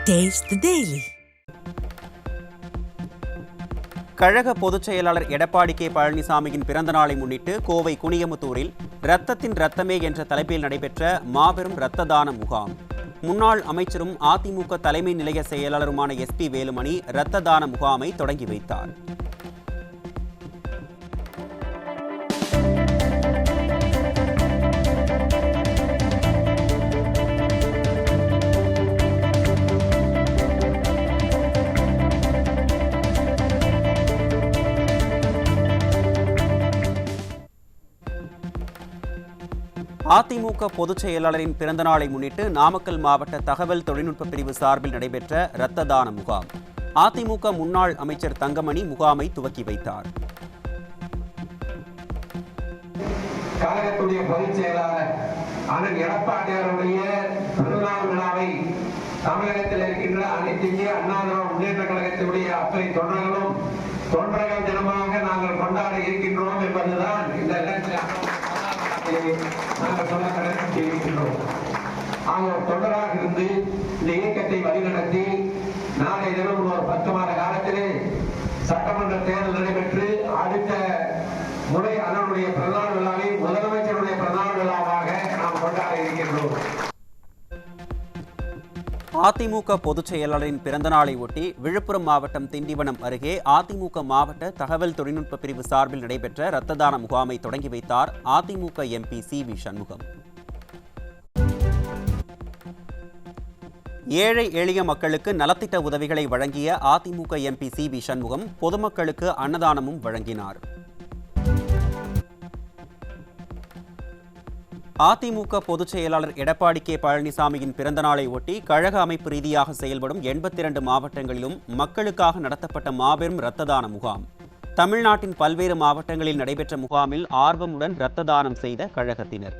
Taste the Daily. கழக பொதுச் செயலாளர் எடப்பாடி கே பழனிசாமியின் பிறந்த நாளை முன்னிட்டு கோவை குனியமுத்தூரில் இரத்தத்தின் இரத்தமே என்ற தலைப்பில் நடைபெற்ற மாபெரும் இரத்த தான முகாம். முன்னாள் அமைச்சரும் அதிமுக தலைமை நிலைய செயலாளருமான SP வேலுமணி இரத்த தான முகாமை தொடங்கி வைத்தார். அதிமுக பொதுச் செயலாளரின் பிறந்த நாளை முன்னிட்டு நாமக்கல் மாவட்ட தகவல் தொழில்நுட்ப பிரிவு சார்பில் நடைபெற்ற இரத்த தான முகாம். அதிமுக முன்னாள் அமைச்சர் தங்கமணி முகாமை துவக்கி வைத்தார். கழகத்துடைய பொதுச் செயலாளர் அண்ணன் எடப்பாடியாருடைய பிறந்தநாள் விழாவை தமிழகத்தில் இருக்கின்ற அனைத்து இந்திய அண்ணா திராவிட முன்னேற்ற கழகத்தினுடைய அத்தனை தொண்டர்கள் தினமாக நாங்கள் கொண்டாட இருக்கின்றோம் என்பதுதான் இந்த நாங்கள் சொல்ல கடமைப்பட்டிருக்கின்றோம். தொண்டராக இருந்து இந்த இயக்கத்தை வழிநடத்தி நாளை தினம் ஒரு 10 மாத காலத்திலே சட்டமன்ற தேர்தல் நடைபெற்று அடுத்த முறை அதனுடைய பிறந்தநாள் விழாவை முதலமைச்சருடைய பிறந்தநாள் விழாவாக நாம் கொண்டாட இருக்கின்றோம். அதிமுக பொதுச் செயலாளரின் பிறந்த நாளை ஒட்டி விழுப்புரம் மாவட்டம் திண்டிவனம் அருகே அதிமுக மாவட்ட தகவல் தொழில்நுட்ப பிரிவு சார்பில் நடைபெற்ற இரத்த தான முகாமை தொடங்கி வைத்தார் அதிமுக MP CV சண்முகம். ஏழை எளிய மக்களுக்கு நலத்திட்ட உதவிகளை வழங்கிய அதிமுக MP CV சண்முகம் பொதுமக்களுக்கு அன்னதானமும் வழங்கினார். அதிமுக பொதுச் செயலாளர் எடப்பாடி கே பழனிசாமியின் பிறந்த நாளை ஒட்டி கழக அமைப்பு ரீதியாக செயல்படும் 82 மாவட்டங்களிலும் மக்களுக்காக நடத்தப்பட்ட மாபெரும் இரத்த தான முகாம். தமிழ்நாட்டின் பல்வேறு மாவட்டங்களில் நடைபெற்ற முகாமில் ஆர்வமுடன் இரத்த தானம் செய்த கழகத்தினர்.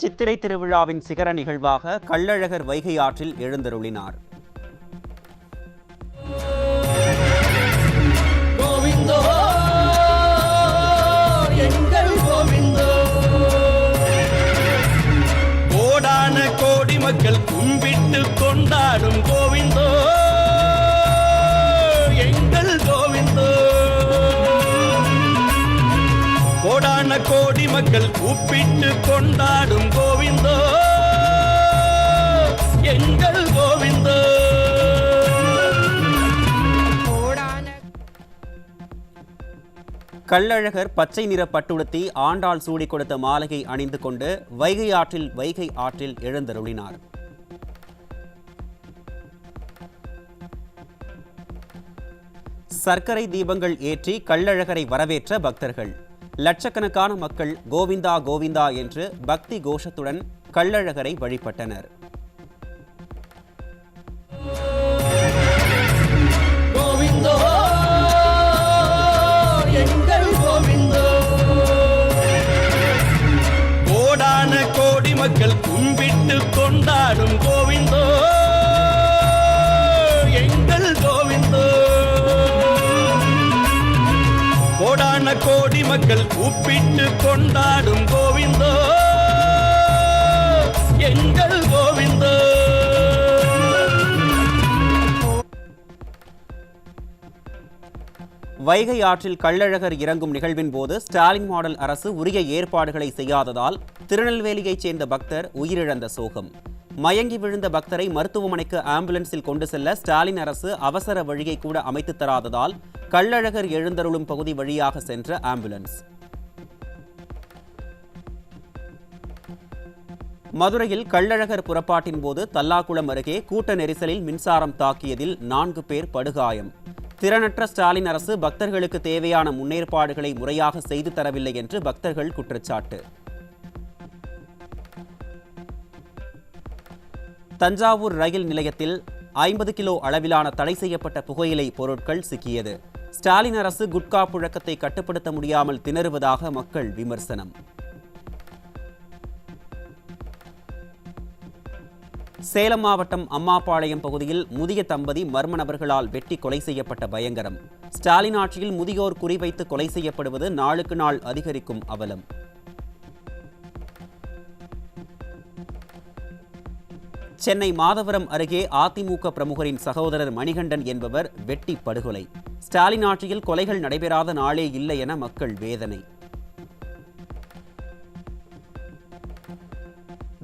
சித்திரை திருவிழாவின் சிகர நிகழ்வாக கள்ளழகர் வைகை ஆற்றில் எழுந்தருளினார். கோடான கோடி மக்கள் கும்பிட்டு கொண்டாடும் கோவிந்தோ எங்கள் கோவிந்தோ. கோடான கோடி மக்கள் கூப்பிட்டு கொண்டாடும் கோவிந்தோ எங்கள் கோவிந்தோ. கள்ளழகர் பச்சை நிற பட்டுடுத்தி ஆண்டாள் சூடி கொடுத்த மாலையை அணிந்து கொண்டு வைகை ஆற்றில் எழுந்தருளினார். சர்க்கரை தீபங்கள் ஏற்றி கள்ளழகரை வரவேற்ற பக்தர்கள். லட்சக்கணக்கான மக்கள் கோவிந்தா கோவிந்தா என்று பக்தி கோஷத்துடன் கள்ளழகரை வழிபட்டனர். கோவிந்தோ எங்கள் கோவிந்தோ. கோடான கோடி மக்கள் கும்பிட்டு கொண்டாடும் கோவிந்தோ எங்கள் கோவிந்தோ. பல கோடி மக்கள் கூப்பிட்டு கொண்டாடும் கோவிந்தோ எங்கள் கோவிந்தோ. வைகை ஆற்றில் கள்ளழகர் இறங்கும் நிகழ்வின் போது ஸ்டாலின் மாடல் அரசு உரிய ஏற்பாடுகளை செய்யாததால் திருநெல்வேலியைச் சேர்ந்த பக்தர் உயிரிழந்த சோகம். மயங்கி விழுந்த பக்தரை மருத்துவமனைக்கு ஆம்புலன்ஸில் கொண்டு செல்ல ஸ்டாலின் அரசு அவசர வழியை கூட அமைத்து தராததால் கள்ளழகர் எழுந்தருளும் பகுதி வழியாக சென்ற ஆம்புலன்ஸ். மதுரையில் கள்ளழகர் புறப்பாட்டின் போது தல்லாக்குளம் அருகே கூட்ட நெரிசலில் மின்சாரம் தாக்கியதில் 4 பேர் படுகாயம். திறனற்ற ஸ்டாலின் அரசு பக்தர்களுக்கு தேவையான முன்னேற்பாடுகளை முறையாக செய்து தரவில்லை என்று பக்தர்கள் குற்றச்சாட்டு. தஞ்சாவூர் ரயில் நிலையத்தில் 50 கிலோ அளவிலான தடை செய்யப்பட்ட புகையிலை பொருட்கள் சிக்கியது. ஸ்டாலின் அரசு குட்கா புழக்கத்தை கட்டுப்படுத்த முடியாமல் திணறுவதாக மக்கள் விமர்சனம். சேலம் மாவட்டம் அம்மாபாளையம் பகுதியில் முதிய தம்பதி மர்ம நபர்களால் வெட்டி கொலை செய்யப்பட்ட பயங்கரம். ஸ்டாலின் ஆட்சியில் முதியோர் குறிவைத்து கொலை செய்யப்படுவது நாளுக்கு நாள் அதிகரிக்கும் அவலம். சென்னை மாதவரம் அருகே அதிமுக பிரமுகரின் சகோதரர் மணிகண்டன் என்பவர் வெட்டி படுகொலை. ஸ்டாலின் ஆட்சியில் கொலைகள் நடைபெறாத நாளே இல்லை என மக்கள் வேதனை.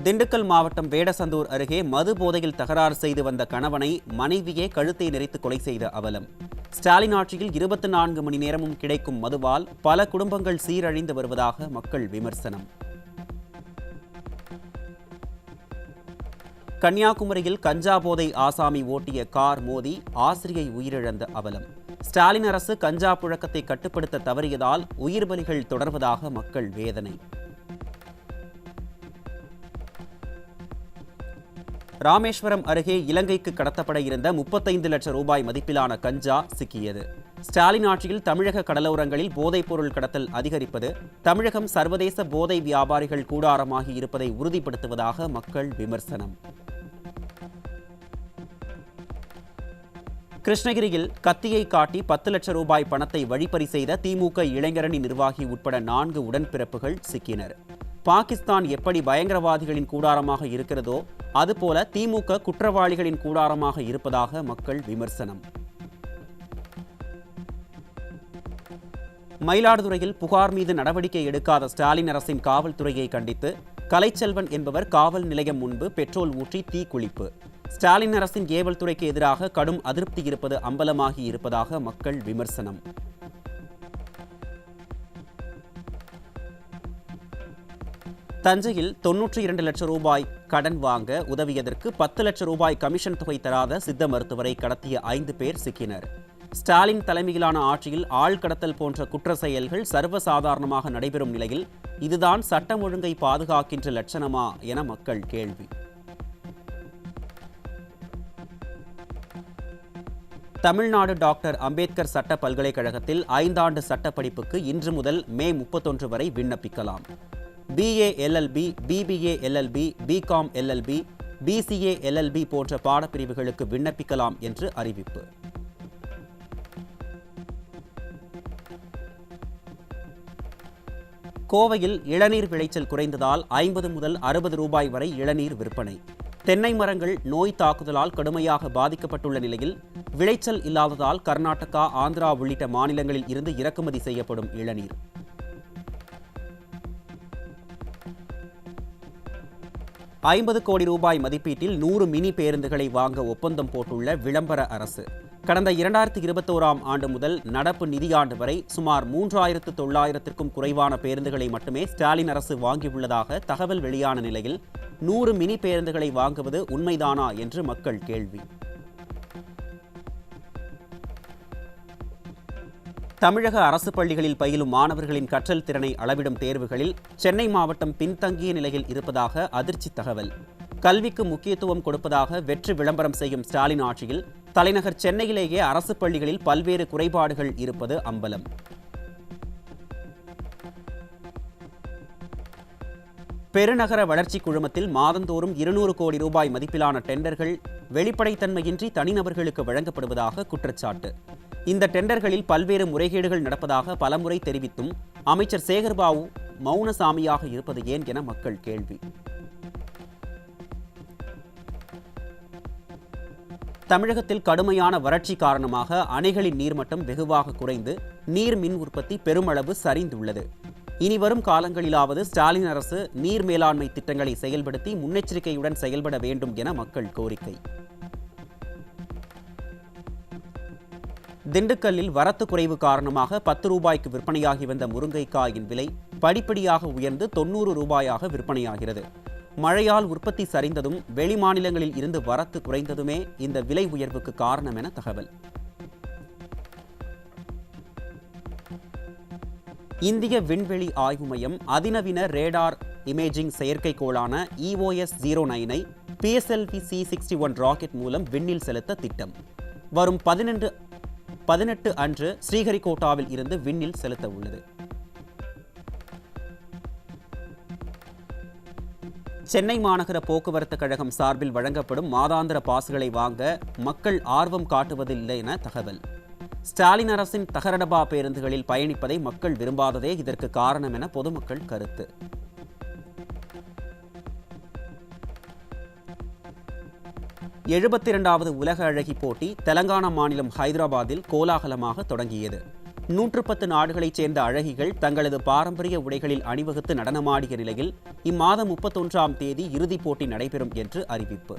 திண்டுக்கல் மாவட்டம் வேடசந்தூர் அருகே மது போதையில் தகராறு செய்து வந்த கணவனை மனைவியே கழுத்தை நெரித்து கொலை செய்த அவலம். ஸ்டாலின் ஆட்சியில் 24 மணி நேரமும் கிடைக்கும் மதுவால் பல குடும்பங்கள் சீரழிந்து வருவதாக மக்கள் விமர்சனம். கன்னியாகுமரியில் கஞ்சா போதை ஆசாமி ஓட்டிய கார் மோதி ஆசிரியை உயிரிழந்த அவலம். ஸ்டாலின் அரசு கஞ்சா புழக்கத்தை கட்டுப்படுத்த தவறியதால் உயிர் பலிகள் தொடர்வதாக மக்கள் வேதனை. ராமேஸ்வரம் அருகே இலங்கைக்கு கடத்தப்பட இருந்த 35 லட்சம் ரூபாய் மதிப்பிலான கஞ்சா சிக்கியது. ஸ்டாலின் ஆட்சியில் தமிழக கடலோரங்களில் போதைப் பொருள் கடத்தல் அதிகரிப்பது தமிழகம் சர்வதேச போதை வியாபாரிகள் கூடாரமாகி இருப்பதை உறுதிப்படுத்துவதாக மக்கள் விமர்சனம். கிருஷ்ணகிரியில் கத்தியை காட்டி 10 லட்சம் ரூபாய் பணத்தை வழிப்பறி செய்த திமுக இளைஞரணி நிர்வாகி உட்பட 4 உடன்பிறப்புகள் சிக்கினர். பாகிஸ்தான் எப்படி பயங்கரவாதிகளின் கூடாரமாக இருக்கிறதோ அதுபோல திமுக குற்றவாளிகளின் கூடாரமாக இருப்பதாக மக்கள் விமர்சனம். மயிலாடுதுறையில் புகார் மீது நடவடிக்கை எடுக்காத ஸ்டாலின் அரசின் காவல்துறையை கண்டித்து கலைச்செல்வன் என்பவர் காவல் நிலையம் முன்பு பெட்ரோல் ஊற்றி தீக்குளிப்பு. ஸ்டாலின் அரசின் ஏவல் துறைக்கு எதிராக கடும் அதிருப்தி இருப்பது அம்பலமாகி இருப்பதாக மக்கள் விமர்சனம். தஞ்சையில் 92 லட்சம் ரூபாய் கடன் வாங்க உதவியதற்கு 10 லட்சம் ரூபாய் கமிஷன் தொகை தராத சித்த மருத்துவரை கடத்திய 5 பேர் சிக்கினர். ஸ்டாலின் தலைமையிலான ஆட்சியில் ஆள் கடத்தல் போன்ற குற்ற செயல்கள் சர்வசாதாரணமாக நடைபெறும் நிலையில் இதுதான் சட்டம் ஒழுங்கை பாதுகாக்கின்ற லட்சணமா என மக்கள் கேள்வி. தமிழ்நாடு டாக்டர் அம்பேத்கர் சட்ட பல்கலைக்கழகத்தில் 5 ஆண்டு சட்ட படிப்புக்கு இன்று முதல் மே 31 வரை விண்ணப்பிக்கலாம். BA LLB, BBA LLB, BCom LLB, BCA LLB போன்ற பாடப்பிரிவுகளுக்கு விண்ணப்பிக்கலாம் என்று அறிவிப்பு. கோவையில் இளநீர் விளைச்சல் குறைந்ததால் 50 முதல் 60 ரூபாய் வரை இளநீர் விற்பனை. தென்னை மரங்கள் நோய் தாக்குதலால் கடுமையாக பாதிக்கப்பட்டுள்ள நிலையில் விளைச்சல் இல்லாததால் கர்நாடகா, ஆந்திரா உள்ளிட்ட மாநிலங்களில் இருந்து இறக்குமதி செய்யப்படும் இளநீர். $50 கோடி ரூபாய் மதிப்பீட்டில் 100 மினி பேருந்துகளை வாங்க ஒப்பந்தம் போட்டுள்ள விளம்பர அரசு. கடந்த 2021ஆம் ஆண்டு முதல் நடப்பு நிதியாண்டு வரை சுமார் 3900க்கும் குறைவான பேருந்துகளை மட்டுமே ஸ்டாலின் அரசு வாங்கியுள்ளதாக தகவல் வெளியான நிலையில் 100 மினி பேருந்துகளை வாங்குவது உண்மைதானா என்று மக்கள் கேள்வி. தமிழக அரசு பள்ளிகளில் பயிலும் மாணவர்களின் கற்றல் திறனை அளவிடும் தேர்வுகளில் சென்னை மாவட்டம் பின்தங்கிய நிலையில் இருப்பதாக அதிர்ச்சி தகவல். கல்விக்கு முக்கியத்துவம் கொடுப்பதாக வெற்றி விளம்பரம் செய்யும் ஸ்டாலின் ஆட்சியில் தலைநகர் சென்னையிலேயே அரசு பள்ளிகளில் பல்வேறு குறைபாடுகள் இருப்பது அம்பலம். பெருநகர வளர்ச்சி குழுமத்தில் மாதந்தோறும் 200 கோடி ரூபாய் மதிப்பிலான டெண்டர்கள் வெளிப்படைத்தன்மையின்றி தனிநபர்களுக்கு வழங்கப்படுவதாக குற்றச்சாட்டு. இந்த டெண்டர்களில் பல்வேறு முறைகேடுகள் நடப்பதாக பலமுறை தெரிவித்தும் அமைச்சர் சேகர்பாபு மௌனசாமியாக இருப்பது ஏன் என மக்கள் கேள்வி. தமிழகத்தில் கடுமையான வறட்சி காரணமாக அணைகளின் நீர்மட்டம் வெகுவாக குறைந்து நீர் மின் உற்பத்தி பெருமளவு சரிந்துள்ளது. இனி வரும் காலங்களிலாவது ஸ்டாலின் அரசு நீர் மேலாண்மை திட்டங்களை செயல்படுத்தி முன்னெச்சரிக்கையுடன் செயல்பட வேண்டும் என மக்கள் கோரிக்கை. திண்டுக்கல்லில் வரத்து குறைவு காரணமாக 10 ரூபாய்க்கு விற்பனையாகி வந்த முருங்கைக்காயின் விலை படிப்படியாக உயர்ந்து 90 ரூபாயாக விற்பனையாகிறது. மழையால் உற்பத்தி சரிந்ததும் வெளி மாநிலங்களில் இருந்து வரத்து குறைந்ததுமே இந்த விலை உயர்வுக்கு காரணம் என தகவல். இந்திய விண்வெளி ஆய்வு மையம் அதிநவீன ரேடார் இமேஜிங் செயற்கைக்கோளான EOS-09ஐ PSLV-C-61 ராக்கெட் மூலம் விண்ணில் செலுத்த திட்டம். வரும் 18 அன்று ஸ்ரீஹரிகோட்டாவில் இருந்து விண்ணில் செலுத்த உள்ளது. சென்னை மாநகர போக்குவரத்து கழகம் சார்பில் வழங்கப்படும் மாதாந்திர பாஸ்களை வாங்க மக்கள் ஆர்வம் காட்டுவதில்லை என தகவல். ஸ்டாலின் அரசின் தகரடபா பேருந்துகளில் பயணிப்பதை மக்கள் விரும்பாததே இதற்கு காரணம் என பொதுமக்கள் கருத்து. எழுபத்தி உலக அழகி போட்டி தெலங்கானா மாநிலம் ஹைதராபாத்தில் கோலாகலமாக தொடங்கியது. 110 நாடுகளைச் சேர்ந்த அழகிகள் தங்களது பாரம்பரிய உடைகளில் அணிவகுத்து நடனமாடிய நிலையில் இம்மாதம் 31ஆம் தேதி இறுதிப் போட்டி நடைபெறும் என்று அறிவிப்பு.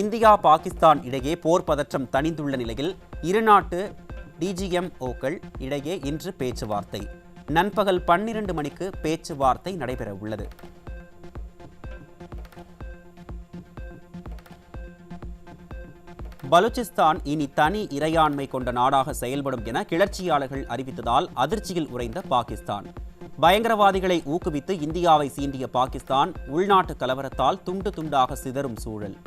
இந்தியா பாகிஸ்தான் இடையே போர் பதற்றம் தணிந்துள்ள நிலையில் இருநாட்டு DGMOக்கள் இடையே இன்று பேச்சுவார்த்தை. நண்பகல் 12 மணிக்கு பேச்சுவார்த்தை நடைபெற உள்ளது. பலூச்சிஸ்தான் இனி தனி இறையாண்மை கொண்ட நாடாக செயல்படும் என கிளர்ச்சியாளர்கள் அறிவித்ததால் அதிர்ச்சியில் உறைந்த பாகிஸ்தான். பயங்கரவாதிகளை ஊக்குவித்து இந்தியாவை சீண்டிய பாகிஸ்தான் உள்நாட்டு கலவரத்தால் துண்டு துண்டாக சிதறும் சூழல்.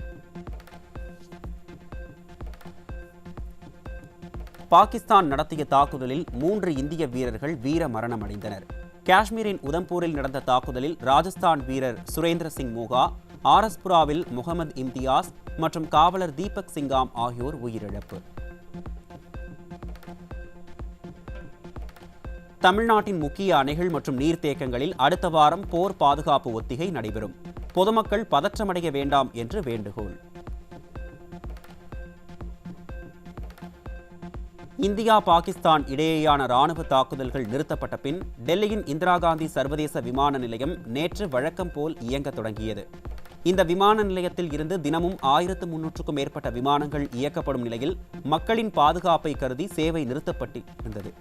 பாகிஸ்தான் நடத்திய தாக்குதலில் 3 இந்திய வீரர்கள் வீர மரணமடைந்தனர். காஷ்மீரின் உதம்பூரில் நடந்த தாக்குதலில் ராஜஸ்தான் வீரர் சுரேந்திர சிங் மோகா, ஆர்எஸ்புராவில் முகமது இம்தியாஸ் மற்றும் காவலர் தீபக் சிங்காம் ஆகியோர் உயிரிழப்பு. தமிழ்நாட்டின் முக்கிய அணைகள் மற்றும் நீர்த்தேக்கங்களில் அடுத்த வாரம் போர் பாதுகாப்பு ஒத்திகை நடைபெறும். பொதுமக்கள் பதற்றமடைய வேண்டாம் என்று வேண்டுகோள். இந்தியா பாகிஸ்தான் இடையேயான ராணுவ தாக்குதல்கள் நிறுத்தப்பட்ட பின் டெல்லியின் இந்திரா காந்தி சர்வதேச விமான நிலையம் நேற்று வழக்கம் போல் இயங்க தொடங்கியது. இந்த விமான நிலையத்தில் இருந்து தினமும் 1300க்கும் மேற்பட்ட விமானங்கள் இயக்கப்படும் நிலையில் மக்களின் பாதுகாப்பை கருதி சேவை நிறுத்தப்பட்டிருந்தது.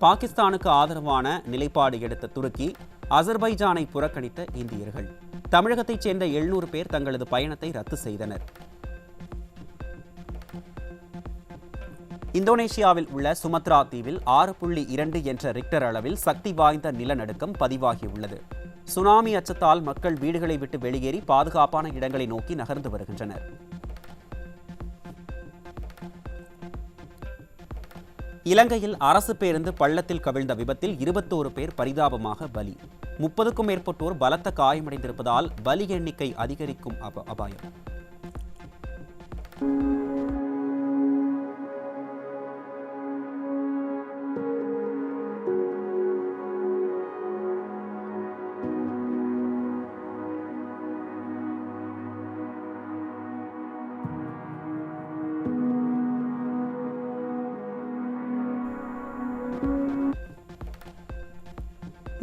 பாகிஸ்தானுக்கு ஆதரவான நிலைப்பாடு எடுத்த துருக்கி, அசர்பைஜானை புறக்கணித்த இந்தியர்கள். தமிழகத்தைச் சேர்ந்த 700 பேர் தங்களது பயணத்தை ரத்து செய்தனர். இந்தோனேஷியாவில் உள்ள சுமத்ரா தீவில் 6.2 என்ற ரிக்டர் அளவில் சக்தி வாய்ந்த நிலநடுக்கம் பதிவாகியுள்ளது. சுனாமி அச்சத்தால் மக்கள் வீடுகளை விட்டு வெளியேறி பாதுகாப்பான இடங்களை நோக்கி நகர்ந்து வருகின்றனர். இலங்கையில் அரசு பேருந்து பள்ளத்தில் கவிழ்ந்த விபத்தில் 21 பேர் பரிதாபமாக பலி. 30க்கும் மேற்பட்டோர் பலத்த காயமடைந்திருப்பதால் பலி எண்ணிக்கை அதிகரிக்கும் அபாயம்.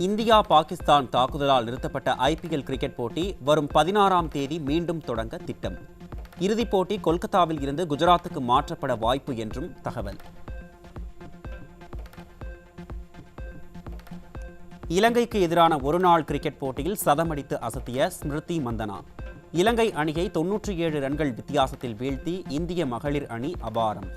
இந்தியா பாகிஸ்தான் தாக்குதலால் நிறுத்தப்பட்ட IPL கிரிக்கெட் போட்டி வரும் 16ஆம் தேதி மீண்டும் தொடங்க திட்டம். இறுதிப் போட்டி கொல்கத்தாவில் இருந்து குஜராத்துக்கு மாற்றப்பட வாய்ப்பு என்றும் தகவல். இலங்கைக்கு எதிரான ஒருநாள் கிரிக்கெட் போட்டியில் சதமடித்து அசத்திய ஸ்மிருதி மந்தனா. இலங்கை அணியை 97 ரன்கள் வித்தியாசத்தில் வீழ்த்தி இந்திய மகளிர் அணி அபாரம்.